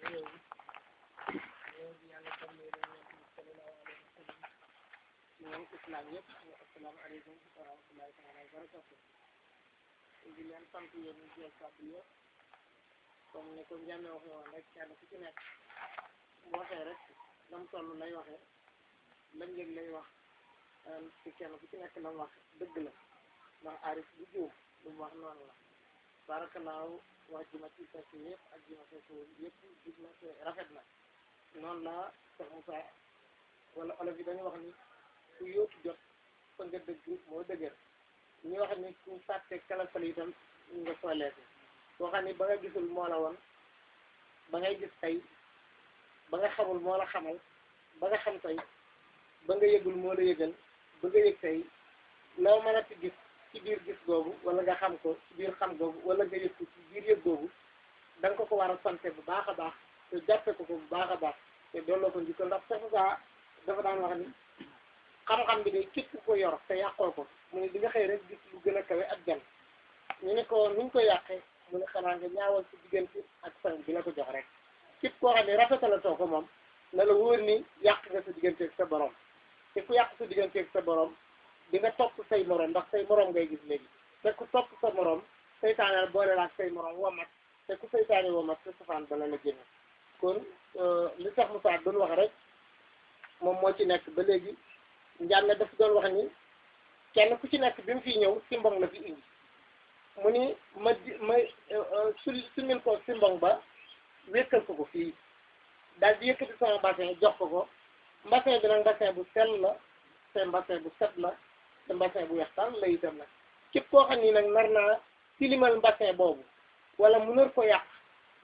réew mi yàlla tam ne dañu sallallahu alayhi wa sallam ñoom islam yëpp asalaamaaleykum wa rahmatullahi taala wa barakatuh di leen sant yéen ñu jël kàddu yëpp comme ni ko Ndiame waxee woon rek kenn ku ci nekk bu waxee rek lam toll lay waxee lam yëg lay wax ci kenn ku ci nekk lam wax dëgg la ndax aarif bu juum lu mu wax noonu la barakalaaw waa ji ma ci fekk yëpp ak ji ma fekk yëpp gis na te rafet na noonu la Cheikh Moussa wala olof yi dañu wax ni ku yóotu jot fa nga dëgg moo dëgër ñu wax ni ku fàtte kalafal itam nga sooleeku boo xam ni ba nga gisul moo la woon ba ngay gis tey ba nga xamul moo la xamal ba nga xam tey ba nga yëgul moo la yëgal ba nga yëg tey loo mën a ci gis ci biir gis googu wala nga xam ko ci biir xam googu wala nga yëg ko ci biir yëg googu da nga ko war a sante bu baax a baax te jàppe ko bu baax a baax te dooloo ko njëkkal ndax sax saa dafa daan wax ni xam-xam bi de képp ko yor te yàqoo ko mu ne di nga xëy rek gis lu gën a kawe ak gan ñu ne ko nuñ ko yàqee mu ne xanaa nga ñaawal ci diggante ak sang bi la ko jox rek képp koo xam ne rafetalatoo ko moom na la wóor ni yàq nga sa diggante ak sa borom te ku yàq sa diggante ak sa borom di nga topp say morom ndax say morom ngay gis léegi te ku topp sa morom seytaane boole la ak say morom womat te ku seytaane womat sa safaan bala la génne kon li tax Moussa doon wax rek moom moo ci nekk ba léegi njàmme daf doon wax ni kenn ku ci nekk bi mu fiy ñëw simbong la fi indi mu ni ma sumil ko simbong ba wékkal ko fii daal di yëkkati sama bassin jox ko bassin bi nag bassin bu sell la te bassin bu set la te bassin bu wextaan la itam nag képp koo xam ni nag nar naa tilimal bassin boobu wala mu nar ko yàq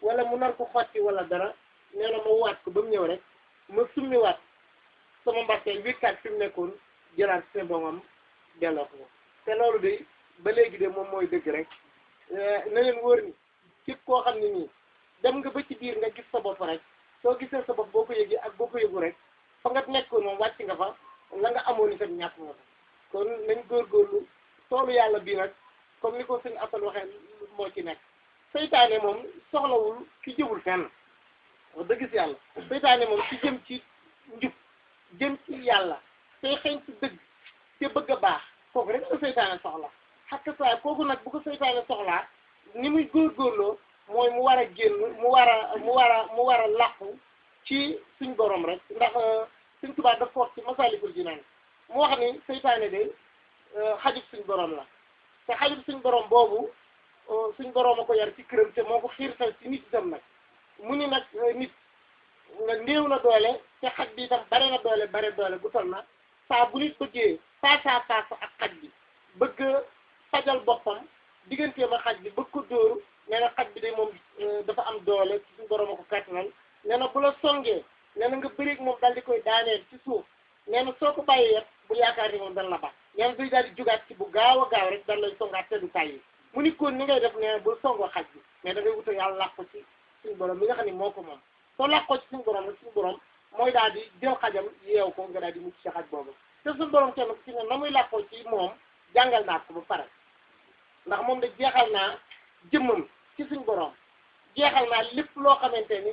wala mu nar ko xotti wala dara nee na ma waat ko ba mu ñëw rek ma summi waat sama bassin wékkaat fi mu nekkoon jëlaat simbongam delloo ko te loolu de ba léegi de moom mooy dëgg rek na leen wóor ni képp koo xam ne nii dem nga ba ci biir nga gis sa bopp rek soo gisee sa bopp boo ko yëgee ak boo ko yëgu rek fa nga nekkoon moom wàcc nga fa la nga amoon itam ñàkk nga fa kon nañ góorgóorlu toolu yàlla bii nag comme ni ko sëñ Assane waxee moo ci nekk seytaane moom soxlawul ki jëmul fenn wax dëgg si yàlla seytaane moom ci jëm ci njub jëm ci yàlla tey xëy ci dëgg te bëgg a baax kooku rek la seytaane soxla xakk saa kooku nag bu ko seytaane soxlaa ni muy góorgóorloo mooy mu war a génn mu war a làqu ci suñ borom rek ndax suñ tubaab dafa wax ci Masaalikul Jinaan mu wax ni seytaane de xajub suñ borom la te xajub suñ borom boobu suñ borom a ko yar ci këram te moo ko xiirtal ci nit itam nag mu ni nag nit nga néew na doole te xaj bi itam bare na doole bu tol na saa bu nit bëggee face à face ak xaj bi bëgg fajal boppam digganteem ak xaj bi bëgg ko dóoru nee na xaj bi de moom dafa am doole ci suñu borom a ko kàttanal nee na bu la songee nee na nga bëreeg moom daal di koy daaneel ci suuf nee na soo ko bàyyee yet bu yaakaar ni moom dana la baax nee na day daal di jugaat ci bu gaaw a gaaw rek daal lay songaat te du tàyyi mu ni koon ni ngay def nee na bul songoo xaj bi mais da ngay wuta yàlla làq ko ci suñu borom mi nga xam ne moo ko moom soo làqoo ci suñu borom rek suñu borom mooy daal di jël xajam yeew ko nga daal di mucc ci xaj boobu te suñu borom kenn ku ci ne na muy làqoo ci moom jàngal naa ko ba pare ndax moom da jeexal naa jëmmam ci suñ borom jeexal naa lépp loo xamante ni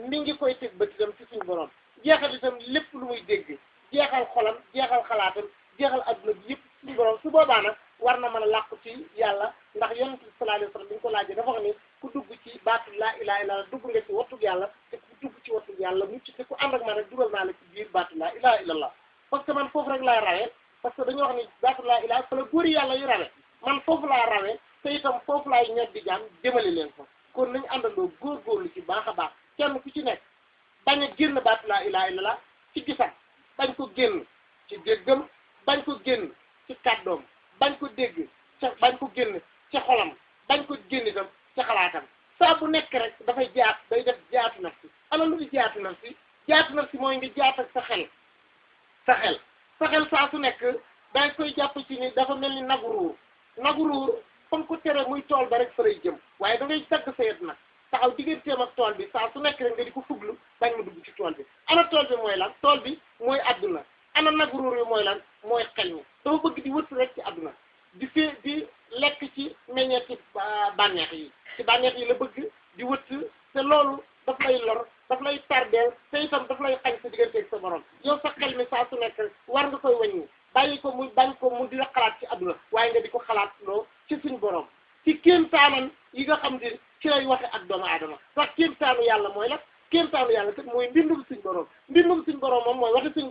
mi ngi koy teg bët itam ci suñ borom jeexal itam lépp lu muy dégg jeexal xolam jeexal xalaatam jeexal adduna bi yëpp suñ borom su boobaa nag war na mën a làqu ci yàlla ndax yonent bi sallallahu alayhi wa sallam bi ñu ko laajee dafa wax ni ku dugg ci baatu laa ilaaha illallaah dugg nga ci wattug yàlla te ku dugg ci wattug yàlla mucc te ku ànd ak man rek dugal naa la ci biir baatu laa ilaaha illallaah parce que man foofu rek laay rawee parce que dañoo wax ni baatu laa ilaaha fa la góori yàlla yu rawee man foofu laa rawee te itam foofu laay ñor di jaam jëmale leen fa kon nañu àndandoo góorgóorlu ci baax a baax kenn ku ci nekk bañ a génn baatu laa ilaaha illallaah ci gisam bañ ko génn ci déggam bañ ko génn ci kàddoom bañ ko dégg ca bañ ko génn ci xolam bañ ko génn itam ci xalaatam saa bu nekk rek dafay day def jaatu naf si ana lu di jaatu naf si mooy nga jaat ak sa xel saa su nekk danga koy jàpp ci ni dafa mel ni nagu ruur fa nga ko tere muy tool ba rek fa lay jëm waaye da ngay tagg sa yet nag taxaw digganteem ak tool bi saa su nekk rek nga di ko fuglu bañ ma dugg ci tool bi ana tool bi mooy lan tool bi mooy adduna ana nagu ruur yi mooy lan mooy xel mi dafa bëgg di wëtt rek ci adduna di lekk ci meññeeti bànneex yi ci bànneex yi la bëgg di wëtt te loolu daf lay lor daf lay tardeel te itam daf lay xañ sa digganteeg sa borom yow sa xel mi saa su nekk war nga koy wàññi bàyyi ko mu bañ ko mu di la xalaat ci àdduna waaye nga di ko xalaat loo ci suñ borom ci kéemtaanan yi nga xam ne ci lay waxe ak doomu aadama ndax kéemtaanu yàlla mooy la kéemtaanu yàlla kat mooy mbindum suñ borom moom mooy waxi suñ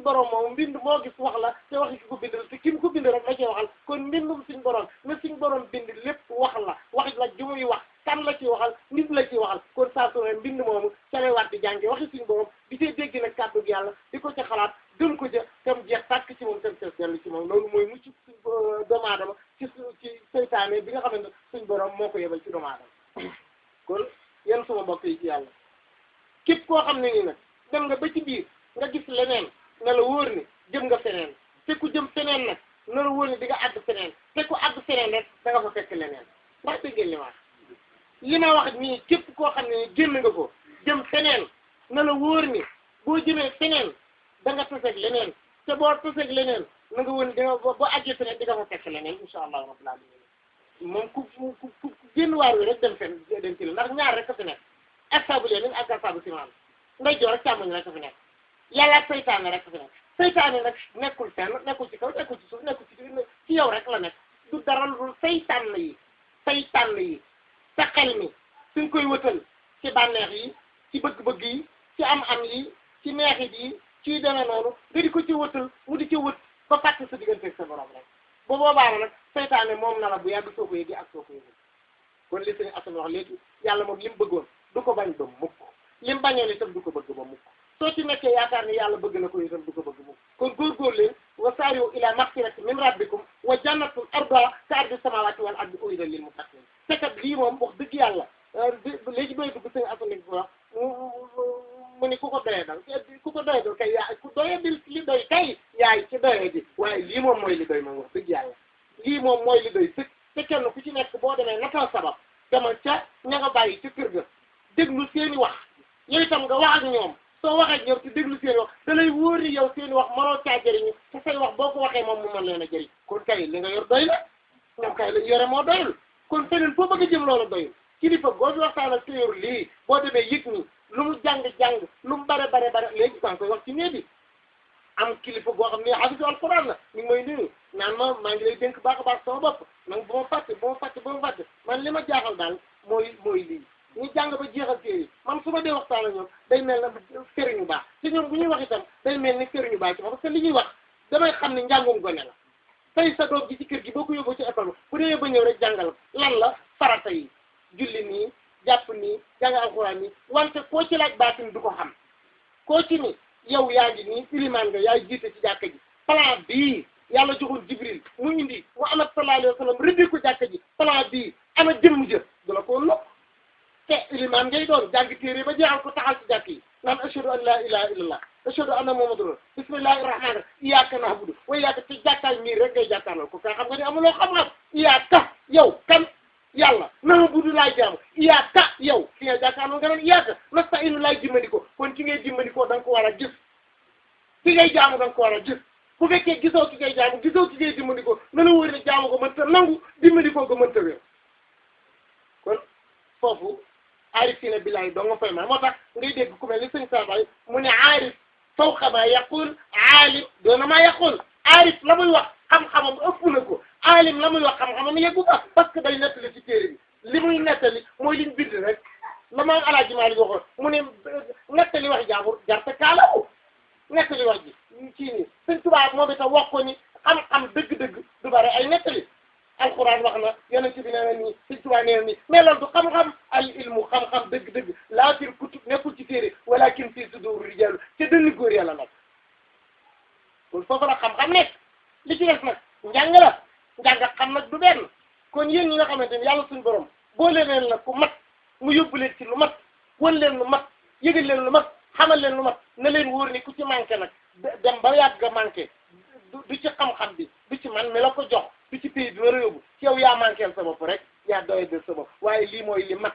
borom moom mbind moo gis wax la te waxi ki ko bind te ki mu ko bind rek la cee waxal kon mbindum suñ borom ne suñ borom bind lépp wax la ju muy wax kan la ci waxal nit la ci waxal kon saa su ne mbind moomu ca lay waat di jànge waxi suñ borom di cee dégg nag kàddu gi yàlla di ko ca xalaat gëm ko ca tam jeex tàkk ci moom tam ca dellu ci moom loolu mooy mucc suñ doomu aadama ci seytaane bi nga xam ne suñ borom moo ko yebal ci doomu aadama kon yéen suma mbokk yi ci yàlla képp koo xam ne nii nag dem nga ba ci biir nga gis leneen na la wóor ni jëm nga feneen te ku jëm feneen nag na la wóor ni di nga àgg feneen te ku àgg feneen rek da nga fa fekk leneen ndax dégg ngeen li ma wax nii képp koo xam ne ni génn nga ko jëm feneen na la wóor ni boo jëmee feneen da nga taseeg leneen te boo taseeg leneen na nga wóor ni di nga boo àggee feneen di nga fa fekk leneen insha allahu rabbil alamin moom ku génn waar wi rek dem ci la ndax ñaar rek a fi nekk asabu leen ak asabu simaan nday joor ak càmmoñ rek a fi nekk yàlla ak saytaane rek a fi nekk saytaane nag nekkul fenn nekkul ci kaw nekkul ci suuf nekkul ci yow rek la nekk du dara lu saytaan yi sa xel mi suñ koy wëtal ci bànneex yi ci bëgg-bëgg yi ci am-am yi ci neexit yi ci demee noonu nga di ko ci wëtal mu di ci wët ba fàtte sa digganteeg sa borom rek ba boobaa nag saytaane moom na la bu yàgg soo ko yëgee ak soo ko yëgee kon li sëñ Assane wax léegi yàlla moom li mu bëggoon du ko bañ ba mukk li mu bañoon itam du ko bëgg ba mukk soo ci nekkee yaakaar ni yàlla bëgg na ko itam du ko bëgg mukk kon góorgóor leen wa saari'u ila maghfirati min rabbikum wa jannatin arduha ka ardi samawati wal ardi u'iddat lil muttaqin te kat lii moom wax dëgg yàlla léegi bay dugg sëñ Assane ko wax mu ni ku ko doyee dal kay yaay ku doyee dil li doy kay yaay ci doyee di waaye lii moom mooy li doy moom wax dëgg yàlla lii moom mooy li doy sëkk te kenn ku ci nekk boo demee natal sabab demal ca ña nga bàyyi ca kër ga déglu seeni wax yow itam nga wax ak ñoom soo waxee ak ñoom te déglu seeni wax da lay wóor ni yow seeni wax mënoo caa jëriñu te say wax boo ko waxee moom mu mën leen a jëriñ kon kay li nga yor doy la ñoom kay lañ yore moo doyul kon feneen foo bëgg a jëm loolu doyul kilifa boo fi waxtaan ak sa yor lii boo demee yëg ni lu mu jàng lu mu bare léegi maa ngi koy wax ci néeg bi am kilifa goo xam ne hafizu alquran la mi ngi may nuyu naan ma maa ngi lay dénk baax a baax sama bopp nag bu ma fàtte man li ma jaaxal daal mooy lii ñu jàng ba jeexal téere man su ma dee waxtaan ak ñoom day mel na sëriñu baax te ñoom bu ñuy wax itam day mel ni sëriñu baax ci ma parce que li ñuy wax damay xam ne njàngum gone la tey sa doom ji ci kër gi boo ko yóbboo ci école bu demee ba ñëw rek jàngal lan la farata yi julli nii jàpp nii jàng alxuraan nii wante koo ci laaj baatin du ko xam koo ci ni yow yaa ngi nii ilimaan nga yaay jiite ci jàkka ji plan bii yàlla joxoon Jibril mu indi Muhammad sallallahu alayhi wa sallam rëddee ko jàkka ji plan bii ana jëmm jë du la ko nokk te ilimaan ngay doon jàng téere ba jeexal ko taxal ci jàkk yi naan ashhadu an la ilaha illallah ashhadu anna muhammadur rasul bismillahi rahmani rahim iyyaka na'budu wa iyyaka te jàkkaay miir rek ngay jàkkaarloo ko kay xam nga ni amuloo xam-xam iyyaka yow kan yàlla na'budu laay jaamu iyyaka yow ki nga jàkkaarloo nga naan iyyaka nasta'inu laay dimbandikoo kon ki ngay dimbandikoo da nga ko war a gis ki ngay jaamu da nga ko war a gis bu fekkee gisoo ki ngay jaamu gisoo ki ngay dimbandikoo na la wóor ne jaamu ko mënta nangu dimbandikoo ko mënta wér kon foofu aarifina billahi doo nga fay ma moo tax ngay dégg ku mel ni sëñ Sabay mu ne aarif fawqa ma yaqul aalim doona ma yaqul aarif la muy wax xam-xamam ëpp na ko aalim la muy wax xam-xamam yeggu ko parce que day nettali ci téere bi li muy nettali mooy liñ bind rek la ma Alaaji Maalik waxoon mu ne nettali wax jaambur jarte kaalawu nettali wax ji ci ni sëñ Tuubaa moom itam wax ko ni xam-xam dëgg-dëgg du bare ay nettali alquran wax na yonent bi nee na nii sëñ Tuubaa nee na nii mais loolu du xam-xam al ilmu xam-xam dëgg-dëgg laa fil kutub nekkul ci téere walakin fii suduuri rijaal te dënn góor yàlla nag kon foofu la xam-xam nekk li ci des nag njàng la njàng xam nag du benn kon yéen ñi nga xamante ni yàlla suñu borom boole leen la ku mat mu yóbbu leen ci lu mat wan leen lu mat yëgal leen lu mat xamal leen lu mat na leen wóor ni ku ci manqué nag dem ba yàgg nga manqué du ci xam-xam bi du ci man mi la ko jox du ci pays bi war a yóbbu ci yow yaa manqué sa bopp rek yaa doy de sa bopp waaye lii mooy li mat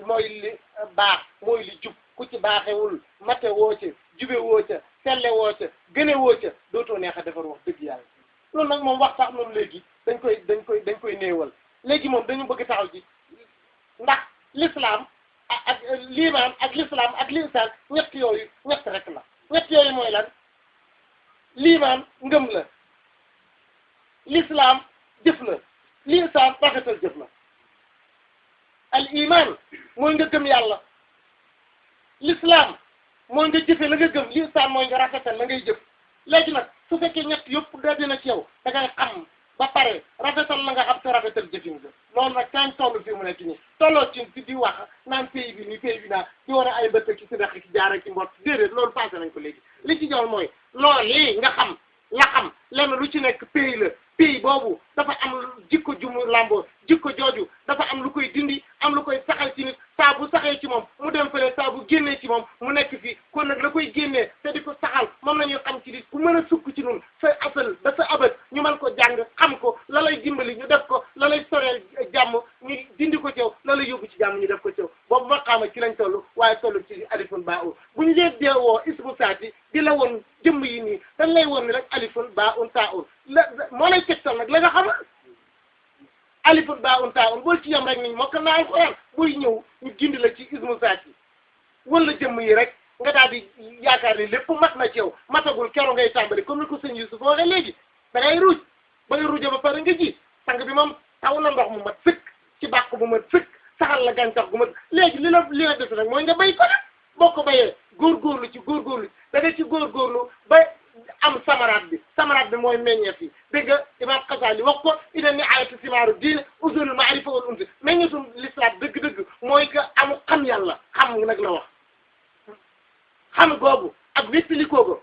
mooy li baax mooy li jub ku ci baaxewul mate woo ca jube woo ca selle woo ca gëne woo ca dootoo neex a defar wax dëgg yàlla loolu nag moom wax sax moom léegi dañ koy néewal léegi moom dañu bëgg taxaw ci ndax l'islam ak liimaan ak lislaam ak linsaan ñett yooyu ñett rek la ñett yooyu mooy lan liimaan ngëm la lislaam jëf la linsaan rafetal jëf la al iman mooy nga gëm yàlla lislaam mooy nga jëfe la nga gëm linsaan mooy nga rafetal la ngay jëf léegi nag su fekkee ñett yëpp da dina ci yow da ngay xam ba pare rafetal la nga xam te rafetal jëfin nga loolu nag kañ toll fii mu nekk nii tolloo ci di wax naan pays bi nii pays bi naa di war a ay bëtt ki si deq ki jaara ci mbott déedéet loolu passé nañ ko léegi li ci jox mooy loolu lii nga xam la xam lenn lu ci nekk pays la pays boobu dafa am jikko ju mu làmboo jikko jooju dafa am lu koy dindi am lu koy saxal ci nit saa bu saxee ci moom mu dem fële saa bu génnee ci moom mu nekk fii kon nag la koy génnee te di ko saxal moom la ñuy xam ci nit ku mën a sukk ci nun sa asal ba sa abat ñu mën ko jàng xam ko la lay dimbali ñu def ko la lay soreel jàmm ñu dindi ko ci yow la lay yóbbu ci jàmm ñu def ko ci yow boobu ma xaama ci lañ toll waaye toll ci alifun baa un bu ñu leen deewoo ismu saati di la woon jëmm yi nii dañ lay woon ni rek alifun baa un taa un la moo lay tegtal nag la nga xam alifun baa un taa un boo ci yem rek ni moo ko naa alxuraan buy ñëw ñu gindi la ci ismu saati wala jëmm yi rek nga daal di yaakaar ni lépp mat na ci yow matagul keroog ngay tàmbali comme ni ko sëñ Yusuf waxee léegi da ngay ruuj ba nga ruujee ba pare nga ji sang bi moom taw na ndox mu mat sëkk ci bàq bu mat sëkk saxal la gàncax gu mat léegi li la def nag mooy nga bay ko nag boo ko bayee góorgóorlu ci da nga ci góorgóorlu ba am samaraat bi mooy meññeef yi dégg nga imam Xasaali wax ko ina ni ayatu simaaru diine usulul maarifa wal unsi meññeetum l'islam dëgg-dëgg mooy que amu xam yàlla xam nag la wax xam googu ak wéttali koogu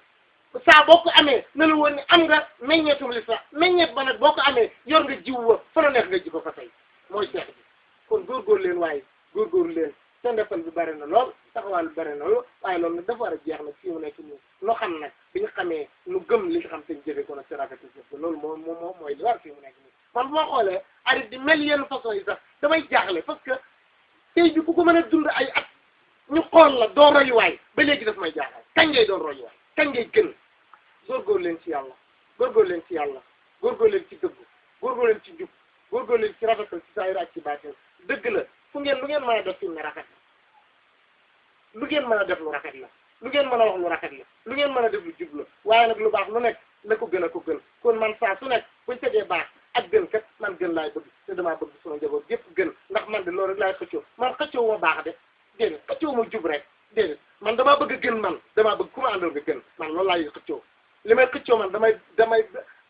saa boo ko amee na la woon ni am nga meññeetum l'islam meññeet ba nag boo ko amee yor nga jiw wa fa la neex nga ji ko fa tey mooy seex bi kon góorgóorlu leen waaye góorgóorlu leen te ndefal bi bëri na lool taxawaal bi bëri na lool waaye loolu nag dafa war a jeex nag fii mu nekk nii loo xam nag bi ñu xamee nu gëm li nga xam te ñu jëfee ko nag te rafet loolu mooy li war fii mu nekk nii man bu ma xoolee arrêté di mel yenn façon yi sax damay jaaxle parce que tey bi ku ko mën a dund ay at ñu xool la doo royuwaay ba léegi daf may jaaxal kañ ngay doon royuwaay kañ ngay gën góorgóorlu leen ci yàlla góorgóorlu leen ci yàlla góorgóorlu leen ci dëgg góorgóorlu leen ci jub góorgóorlu leen ci rafetal ci saayir ak ci baatin dëgg la fu ngeen lu ngeen mën a def fi mu ne rafet la lu ngeen mën a def lu rafet la lu ngeen mën a wax lu rafet la lu ngeen mën a def lu jub la waaye nag lu baax lu nekk la ko gën a ko gën kon man saa su nekk buñ tegee baax ak gën kat man gën laay bëgg te damaa bëgg sama njaboot yëpp gën ndax man de loolu rek laay xëccoo man xëccoo ma baax de déedéet xëccoo ma jub rek déedéet man damaa bëgg a gën man damaa bëgg ku ma àndal nga gën man loolu laay xëccoo li may xëccoo man damay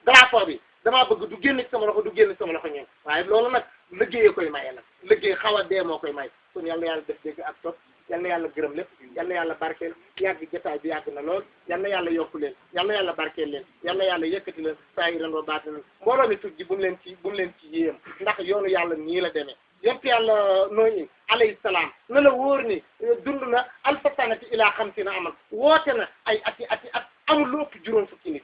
drapeau bi damaa bëgg du génn ci sama loxo du génn ci sama loxo ñoom waaye loolu nag liggéeyee koy maye nag liggéey xaw a dee moo koy may kon yal na yàlla def dégg ak topp yal na yàlla gërëm lépp yal na yàlla barkeel yàgg jotaay bi yàgg na lool yal na yàlla yokku leen yal na yàlla barkeel leen yal na yàlla yëkkati leen saa yi ren ba baati leen mbooloo mi tudd ji bu mu leen ci yéem ndax yoonu yàlla nii la demee yëpp yàlla nooyi alayhi salaam na la wóor ni dund na alfa sanati ilaa xamsina amal woote na ay ati at amul lu ëpp juróom fukki nit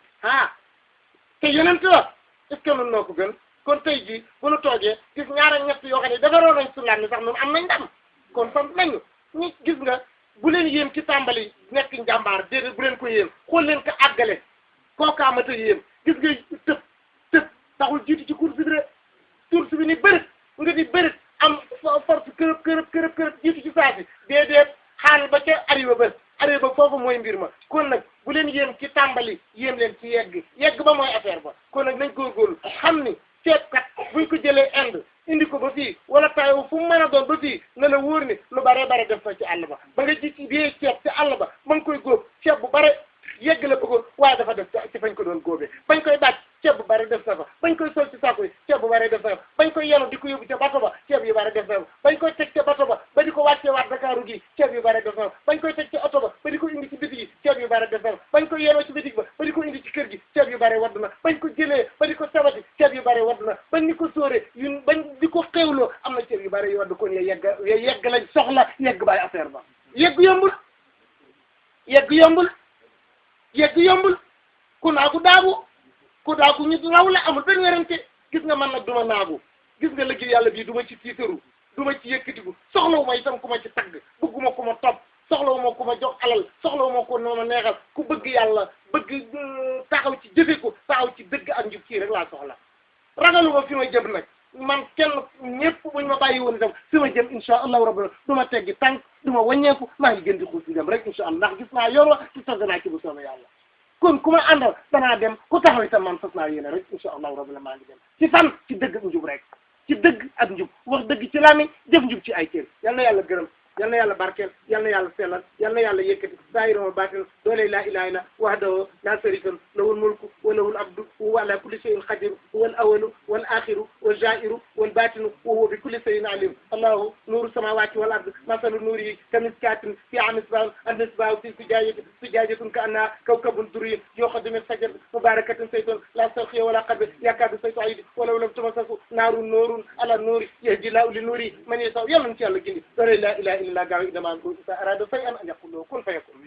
te yeneen la est-ce que nun noo ko gën kon tey jii bu nu toogee gis ñaar ak ñett yoo xam ne defaroon nañ sulaan ni sax nun am nañ ndam kon sant nañu ñi gis nga bu leen yéem ci tàmbali nekk njàmbaar déedéet bu leen ko yéem xool leen ko àggale kookaa mata yéem gis nga tëb taxul jiitu ci course bi ni bërët nga di bërët am force kërëb jiitu ci saa si déedéet xaaral ba ca arrivé ba foofu mooy mbir ma kon nag bu leen yéem ci tàmbali yéem leen ci yegg ba mooy affaire ba kon nag nañ góorgóorlu xam ni seetkat buñ ko jëlee Inde indi ko ba fii wala tayo fu mu mën a doon ba fii na la wóor ni lu bare def na ci àll ba nga ji ci bie ceeb ci àll ba ma ngi koy góob ceeb bu bare yegg la bëggoon waaye dafa def ci fañ ko doon góobee bañ koy bàcc ceeb bu bare def na fa bañ koy sol ci saako yi ceeb bu bare def na fa bañ koy yenu di ko yóbbu ca bato ba ceeb yu bare def na fa bañ koy teg ca bato ba ba di ko wàccee waat Dakaaru gi ceeb yu bare def na fa bañ koy teg ca oto ba di ko indi ci bitig yi ceeb yu bare def na fa bañ koy yenoo ci bitig ba di ko indi ci kër gi ceeb yu bare wadd na bañ ko jëlee ba di ko sabati ceeb yu bare wadd na bañ ni ko sóoree bañ di ko xéwloo am na ceeb yu bare yu wadd kon yegg lañ soxla yegg bàyyi affaire ba yegg yombul ku naagu daagu ñu raw la amul benn werante gis nga man nag duma naagu gis nga liggéey yàlla bii du ma ci tiitaru du ma ci yëkkatiku soxlawu ma itam ku ma ci tagg bëgguma ku ma topp soxlawu ma ku ma jox alal soxlawu ma ko noo ma neexal ku bëgg yàlla taxaw ci jëfe ko taxaw ci dëgg ak njub kii rek laa soxla ragaluma fi ma jëm nag man kenn ñëpp buñ ma bàyyi woon itam fi ma jëm insha allahu rabbi du ma teggi tànk du ma wàññeeku maa ngi gën di xuus di dem rek insha allah ndax gis naa yoon wa ci togg naa ci bu soobee yàlla kon ku ma àndal danaa dem ku taxaw itam man fas naa yéene rek insha allahu rabbi la maa ngi dem ci fan ci dëgg ak njub rek ci dëgg ak njub wax dëgg ci làmmiñ jëf njub ci ay cër yal na yàlla gërëm yal na yàlla barkeel yal na yàlla sellal yal na yàlla yëkkati zaahiran wa baatin doole laa ilaaha illa wahdahu laa sharika lahu lahul mulku wa lahul abdu wa huwa ala kulli shay'in qadir huwa al awwalu wal akhiru wal zaahiru wal baatinu wa huwa bi kulli shay'in alim allahu nuru samawati wal ardi masalu nurihi kamiskatin fiha misbahun al-misbahu fi zujajatun ka'annaha kawkabun durriyyun yukhadu min shajaratin mubarakatin zaytun la sharqiyya wala gharbiyya yakadu zaytuha yudhi'u walaw lam tamassahu narun nurun ala nuri yahdi Allahu li nurihi man yasha'u yàlla na ci yàlla gindi doole laa ilaaha illa gaaw idama ko isa arada shay'an an yaqulu kun fayakun